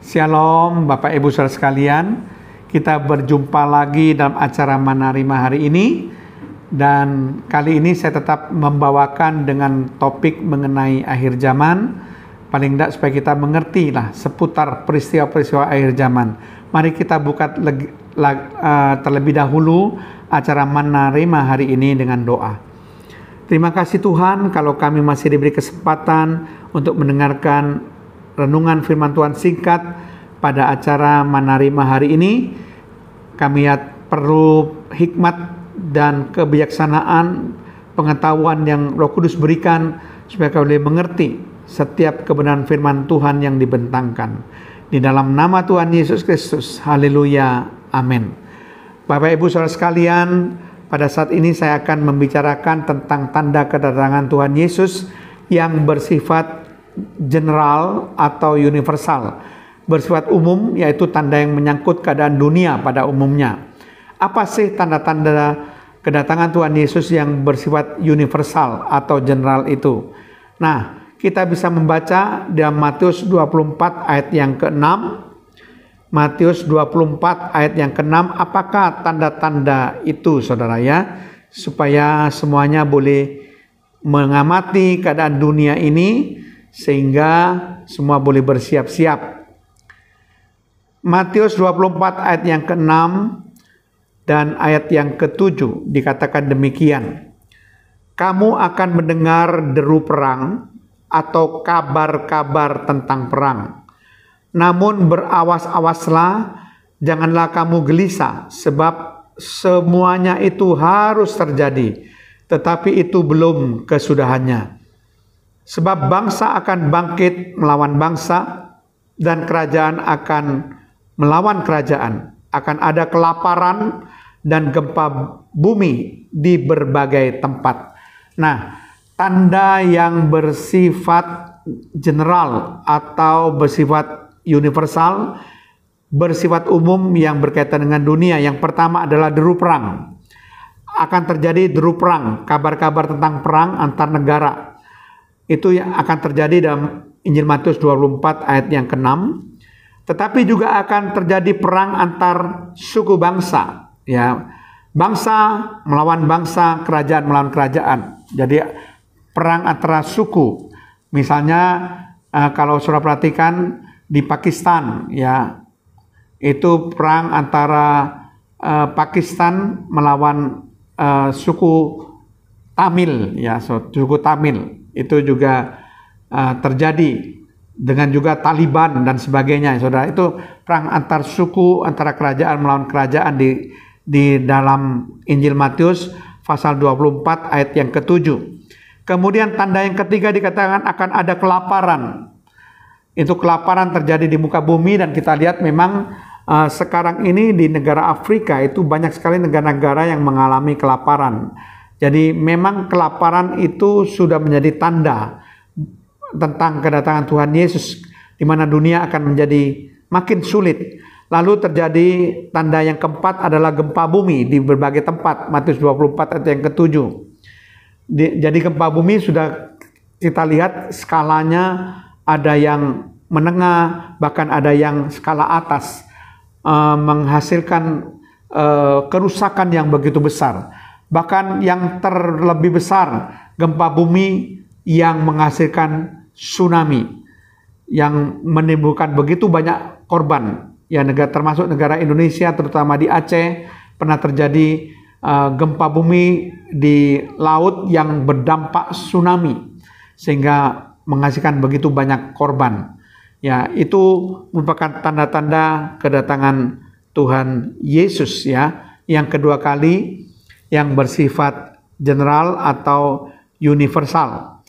Shalom Bapak Ibu Saudara sekalian, kita berjumpa lagi dalam acara Mana Rima hari ini. Dan kali ini saya tetap membawakan dengan topik mengenai akhir zaman. Paling tidak supaya kita mengerti lah seputar peristiwa-peristiwa akhir zaman. Mari kita buka terlebih dahulu acara Mana Rima hari ini dengan doa. Terima kasih Tuhan kalau kami masih diberi kesempatan untuk mendengarkan renungan firman Tuhan singkat pada acara Mana Rima hari ini. Kami perlu hikmat dan kebijaksanaan, pengetahuan yang Roh Kudus berikan supaya kami boleh mengerti setiap kebenaran firman Tuhan yang dibentangkan. Di dalam nama Tuhan Yesus Kristus, haleluya, amin. Bapak Ibu Saudara sekalian, pada saat ini saya akan membicarakan tentang tanda kedatangan Tuhan Yesus yang bersifat general atau universal, bersifat umum, yaitu tanda yang menyangkut keadaan dunia pada umumnya. Apa sih tanda-tanda kedatangan Tuhan Yesus yang bersifat universal atau general itu? Nah, kita bisa membaca dalam Matius 24 ayat yang ke-6. Matius 24 ayat yang ke-6, apakah tanda-tanda itu saudara ya? Supaya semuanya boleh mengamati keadaan dunia ini sehingga semua boleh bersiap-siap. Matius 24 ayat yang ke-6 dan ayat yang ke-7 dikatakan demikian. Kamu akan mendengar deru perang atau kabar-kabar tentang perang. Namun berawas-awaslah, janganlah kamu gelisah, sebab semuanya itu harus terjadi, tetapi itu belum kesudahannya. Sebab bangsa akan bangkit melawan bangsa, dan kerajaan akan melawan kerajaan. Akan ada kelaparan dan gempa bumi di berbagai tempat. Nah, tanda yang bersifat general atau bersifat universal, bersifat umum yang berkaitan dengan dunia. Yang pertama adalah deru perang. Akan terjadi deru perang, kabar-kabar tentang perang antar negara. Itu yang akan terjadi dalam Injil Matius 24 ayat yang ke-6. Tetapi juga akan terjadi perang antar suku bangsa, ya. Bangsa melawan bangsa, kerajaan melawan kerajaan. Jadi perang antara suku. Misalnya kalau saudara perhatikan di Pakistan, ya, itu perang antara Pakistan melawan suku Tamil, ya, suku Tamil. Itu juga terjadi dengan juga Taliban dan sebagainya, saudara. Itu perang antar suku, antara kerajaan melawan kerajaan di dalam Injil Matius pasal 24 ayat yang ke-7. Kemudian tanda yang ketiga dikatakan akan ada kelaparan. Itu kelaparan terjadi di muka bumi, dan kita lihat memang sekarang ini di negara Afrika itu banyak sekali negara-negara yang mengalami kelaparan. Jadi memang kelaparan itu sudah menjadi tanda tentang kedatangan Tuhan Yesus, di mana dunia akan menjadi makin sulit. Lalu terjadi tanda yang keempat adalah gempa bumi di berbagai tempat. Matius 24 ayat yang ke-7. Jadi gempa bumi sudah kita lihat skalanya, ada yang menengah, bahkan ada yang skala atas, menghasilkan kerusakan yang begitu besar. Bahkan yang terlebih besar, gempa bumi yang menghasilkan tsunami, yang menimbulkan begitu banyak korban. Ya, termasuk negara Indonesia, terutama di Aceh, pernah terjadi gempa bumi di laut yang berdampak tsunami, sehingga menghasilkan begitu banyak korban. Ya, itu merupakan tanda-tanda kedatangan Tuhan Yesus, ya, yang kedua kali, yang bersifat general atau universal.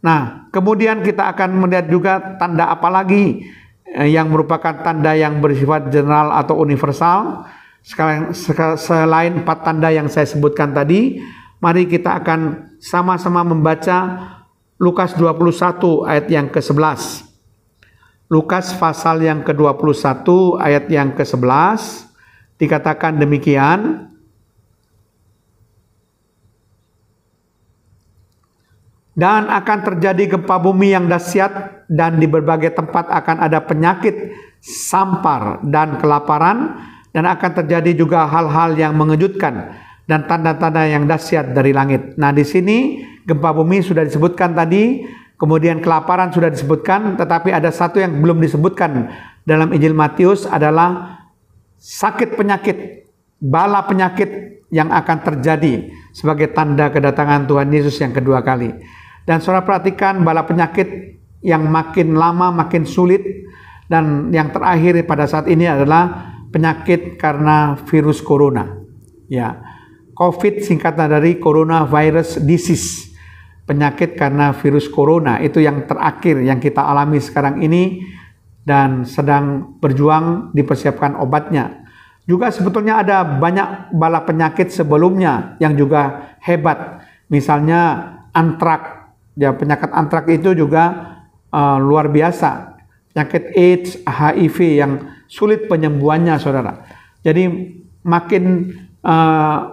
Nah, kemudian kita akan melihat juga tanda apa lagi yang merupakan tanda yang bersifat general atau universal. Selain 4 tanda yang saya sebutkan tadi, mari kita akan sama-sama membaca Lukas 21 ayat yang ke-11. Lukas pasal yang ke-21 ayat yang ke-11 dikatakan demikian. Dan akan terjadi gempa bumi yang dahsyat, dan di berbagai tempat akan ada penyakit sampar, dan kelaparan, dan akan terjadi juga hal-hal yang mengejutkan dan tanda-tanda yang dahsyat dari langit. Nah, di sini gempa bumi sudah disebutkan tadi, kemudian kelaparan sudah disebutkan, tetapi ada satu yang belum disebutkan dalam Injil Matius adalah sakit penyakit, bala penyakit yang akan terjadi sebagai tanda kedatangan Tuhan Yesus yang kedua kali. Dan saudara perhatikan bala penyakit yang makin lama makin sulit, dan yang terakhir pada saat ini adalah penyakit karena virus corona. Ya, COVID singkatan dari coronavirus disease. Penyakit karena virus corona itu yang terakhir yang kita alami sekarang ini dan sedang berjuang dipersiapkan obatnya. Juga sebetulnya ada banyak bala penyakit sebelumnya yang juga hebat. Misalnya antrak. Ya, penyakit antrak itu juga luar biasa. Penyakit AIDS, HIV yang sulit penyembuhannya, saudara. Jadi makin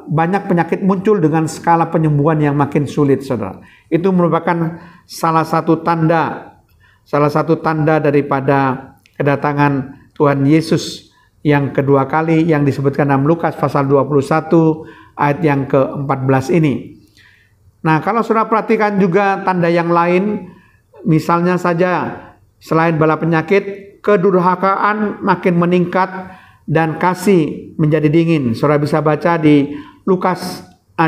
banyak penyakit muncul dengan skala penyembuhan yang makin sulit, saudara. Itu merupakan salah satu tanda daripada kedatangan Tuhan Yesus yang kedua kali yang disebutkan dalam Lukas pasal 21 ayat yang ke-14 ini. Nah, kalau saudara perhatikan juga tanda yang lain, misalnya saja selain bala penyakit, kedurhakaan makin meningkat dan kasih menjadi dingin. Saudara bisa baca di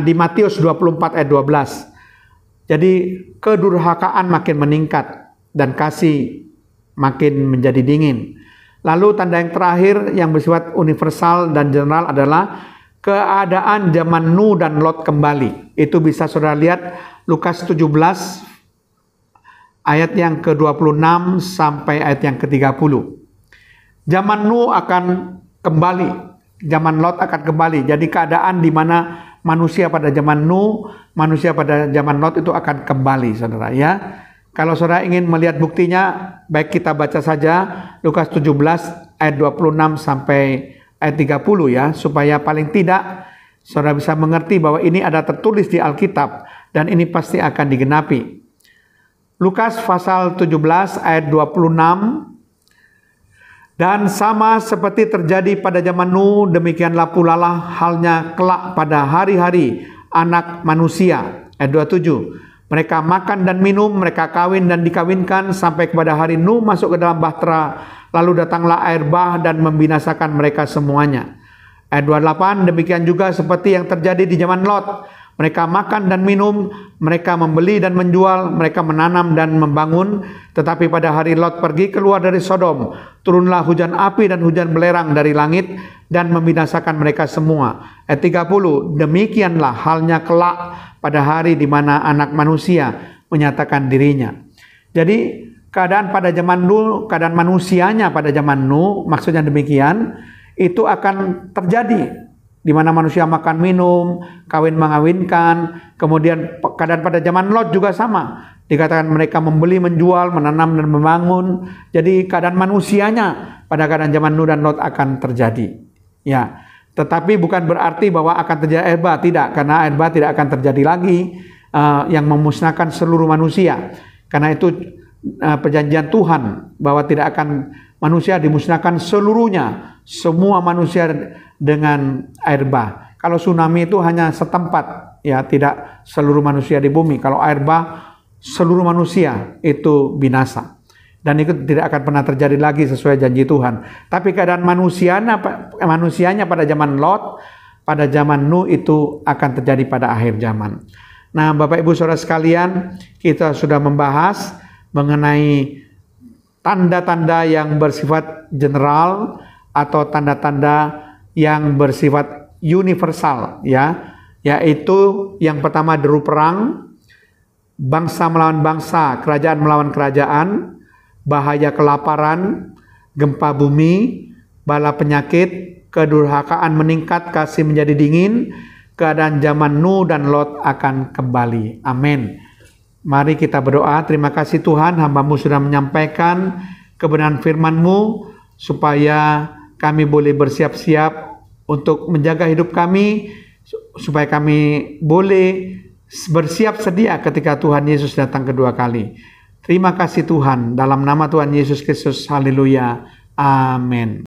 di Matius 24 ayat 12. Jadi kedurhakaan makin meningkat dan kasih makin menjadi dingin. Lalu tanda yang terakhir yang bersifat universal dan general adalah keadaan zaman Nuh dan Lot kembali. Itu bisa saudara lihat Lukas 17 ayat yang ke-26 sampai ayat yang ke-30. Zaman Nuh akan kembali, zaman Lot akan kembali. Jadi keadaan di mana manusia pada zaman Nuh, manusia pada zaman Lot itu akan kembali, saudara ya. Kalau saudara ingin melihat buktinya, baik kita baca saja Lukas 17 ayat 26 sampai ayat 30 ya, supaya paling tidak saudara bisa mengerti bahwa ini ada tertulis di Alkitab dan ini pasti akan digenapi. Lukas pasal 17 ayat 26. Dan sama seperti terjadi pada zaman Nuh, demikianlah pula halnya kelak pada hari-hari anak manusia. Ayat 27. Mereka makan dan minum, mereka kawin dan dikawinkan sampai kepada hari Nuh masuk ke dalam bahtera. Lalu datanglah air bah dan membinasakan mereka semuanya. Ayat 28, demikian juga seperti yang terjadi di zaman Lot. Mereka makan dan minum, mereka membeli dan menjual, mereka menanam dan membangun. Tetapi pada hari Lot pergi keluar dari Sodom, turunlah hujan api dan hujan belerang dari langit dan membinasakan mereka semua. Ayat 30, demikianlah halnya kelak pada hari di mana anak manusia menyatakan dirinya. Jadi keadaan pada zaman Nuh, keadaan manusianya pada zaman Nuh, maksudnya demikian, itu akan terjadi. Di mana manusia makan minum, kawin mengawinkan, kemudian keadaan pada zaman Lot juga sama. Dikatakan mereka membeli, menjual, menanam dan membangun. Jadi keadaan manusianya pada keadaan zaman Nuh dan Lot akan terjadi. Ya, tetapi bukan berarti bahwa akan terjadi air bah, tidak, karena air bah tidak akan terjadi lagi yang memusnahkan seluruh manusia. Karena itu perjanjian Tuhan bahwa tidak akan manusia dimusnahkan seluruhnya, semua manusia dengan air bah. Kalau tsunami itu hanya setempat, ya tidak seluruh manusia di bumi. Kalau air bah, seluruh manusia itu binasa. Dan itu tidak akan pernah terjadi lagi sesuai janji Tuhan. Tapi keadaan manusianya pada zaman Lot, pada zaman Nuh itu akan terjadi pada akhir zaman. Nah, Bapak Ibu Saudara sekalian, kita sudah membahas mengenai tanda-tanda yang bersifat general atau tanda-tanda yang bersifat universal, ya, yaitu yang pertama deru perang, bangsa melawan bangsa, kerajaan melawan kerajaan, bahaya kelaparan, gempa bumi, bala penyakit, kedurhakaan meningkat, kasih menjadi dingin, keadaan zaman Nuh dan Lot akan kembali. Amin. Mari kita berdoa. Terima kasih Tuhan, hamba-Mu sudah menyampaikan kebenaran firman-Mu supaya kami boleh bersiap-siap untuk menjaga hidup kami, supaya kami boleh bersiap sedia ketika Tuhan Yesus datang kedua kali. Terima kasih Tuhan, dalam nama Tuhan Yesus Kristus, haleluya, Amin.